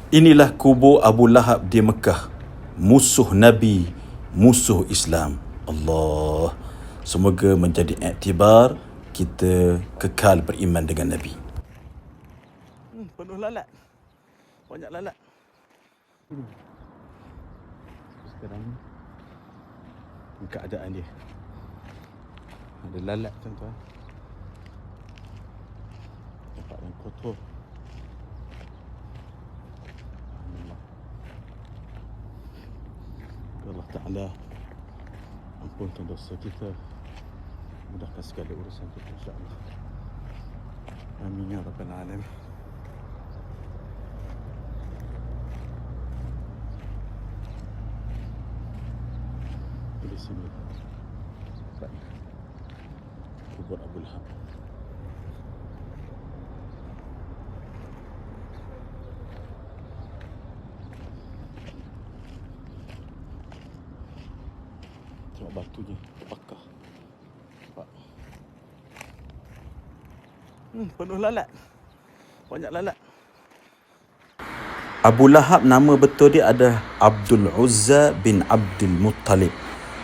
Inilah kubur Abu Lahab di Mekah. Musuh Nabi, musuh Islam. Allah. Semoga menjadi iktibar kita kekal beriman dengan Nabi. Penuh lalat. Banyak lalat. Sekarang ni keadaan dia. Ada lalat tuan-tuan. Tempat yang kotor. Allah Ta'ala ampunkan dosa kita, mudahkan segala urusan kita, insyaAllah. Amin ya Rabbal Alamin. Di sini kubur Abu Lahab. Tengok batunya terbakar. Nampak? Penuh lalat. Banyak lalat. Abu Lahab nama betul dia adalah Abdul Uzza bin Abdul Muttalib,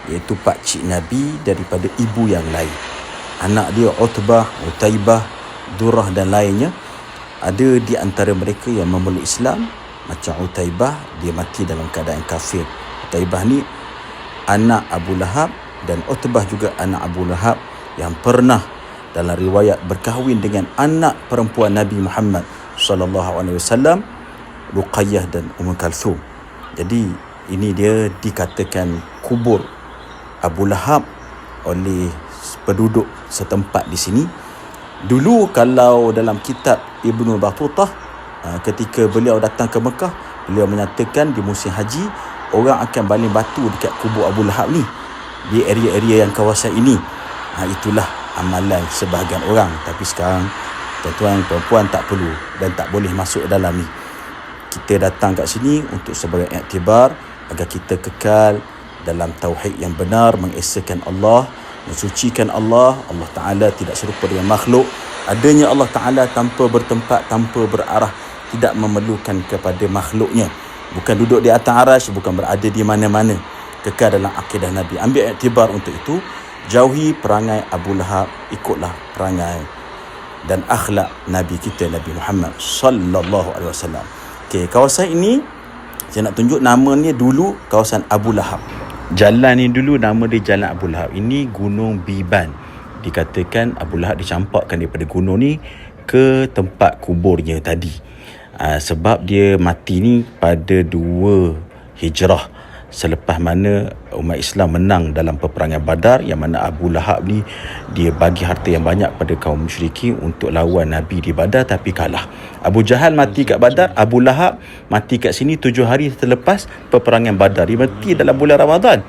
iaitu pakcik Nabi daripada ibu yang lain. Anak dia Utbah, Utaibah, Durrah dan lainnya. Ada di antara mereka yang memeluk Islam. Macam Utaibah, dia mati dalam keadaan kafir. Utaibah ni anak Abu Lahab, dan Utbah juga anak Abu Lahab yang pernah dalam riwayat berkahwin dengan anak perempuan Nabi Muhammad SAW, Ruqayyah dan Kalthum. Jadi ini dia dikatakan kubur Abu Lahab oleh penduduk setempat di sini. Dulu kalau dalam kitab Ibnu Battutah, ketika beliau datang ke Mekah, beliau menyatakan di musim haji orang akan baling batu dekat kubur Abu Lahab ni, di area-area yang kawasan ini. Itulah amalan sebahagian orang. Tapi sekarang tuan-tuan perempuan tak perlu dan tak boleh masuk dalam ni. Kita datang kat sini untuk sebagai iktibar agar kita kekal dalam tauhid yang benar, mengesakan Allah, mensucikan Allah. Allah Ta'ala tidak serupa dengan makhluk. Adanya Allah Ta'ala tanpa bertempat, tanpa berarah, tidak memerlukan kepada makhluknya. Bukan duduk di atas arasy, bukan berada di mana-mana. Kekal dalam akidah Nabi. Ambil iktibar untuk itu. Jauhi perangai Abu Lahab, ikutlah perangai dan akhlak Nabi kita, Nabi Muhammad sallallahu alaihi wasallam. Okey, kawasan ini saya nak tunjuk namanya dulu kawasan Abu Lahab. Jalan ni dulu nama dia Jalan Abu Lahab. Ini Gunung Biban. Dikatakan Abu Lahab dicampakkan daripada gunung ni ke tempat kuburnya tadi. Sebab dia mati ni pada 2 Hijrah, selepas mana umat Islam menang dalam peperangan Badar, yang mana Abu Lahab ni dia bagi harta yang banyak pada kaum musyrikin untuk lawan Nabi di Badar, tapi kalah. Abu Jahal mati kat Badar, Abu Lahab mati kat sini 7 hari selepas peperangan Badar. Dia mati dalam bulan Ramadan,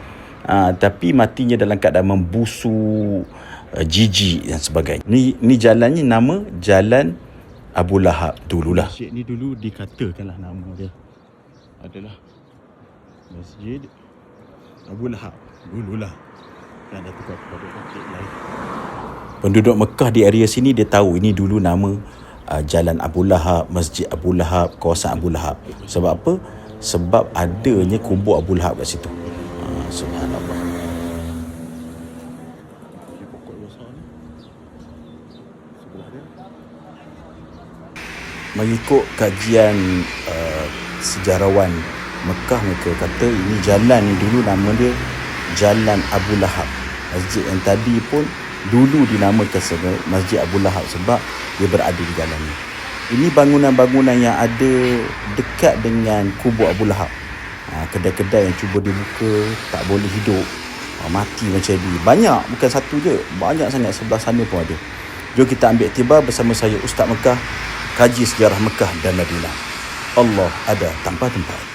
tapi matinya dalam keadaan membusuk, jijik dan sebagainya. Ni jalannya nama Jalan Abu Lahab dululah. Masjid ni dulu dikatakanlah nama dia adalah Masjid Abu Lahab dululah. Kan ada tukar kepada masjid lain. Penduduk Mekah di area sini dia tahu ini dulu nama Jalan Abu Lahab, Masjid Abu Lahab, kawasan Abu Lahab. Sebab apa? Sebab adanya kubur Abu Lahab kat situ. Subhanallah. Mengikut kajian sejarawan Mekah, mereka kata ini jalan ni dulu nama dia Jalan Abu Lahab. Masjid yang tadi pun dulu dinamakan sebagai Masjid Abu Lahab sebab dia berada di jalan ni. Ini bangunan-bangunan yang ada dekat dengan kubur Abu Lahab. Kedai-kedai yang cuba dibuka tak boleh hidup, mati macam ni. Banyak, bukan satu je, banyak sangat. Sebelah sana pun ada. Jom kita ambil iktibar bersama saya Ustaz Mekah, kaji sejarah Mekah dan Madinah. Allah ada tanpa tempat.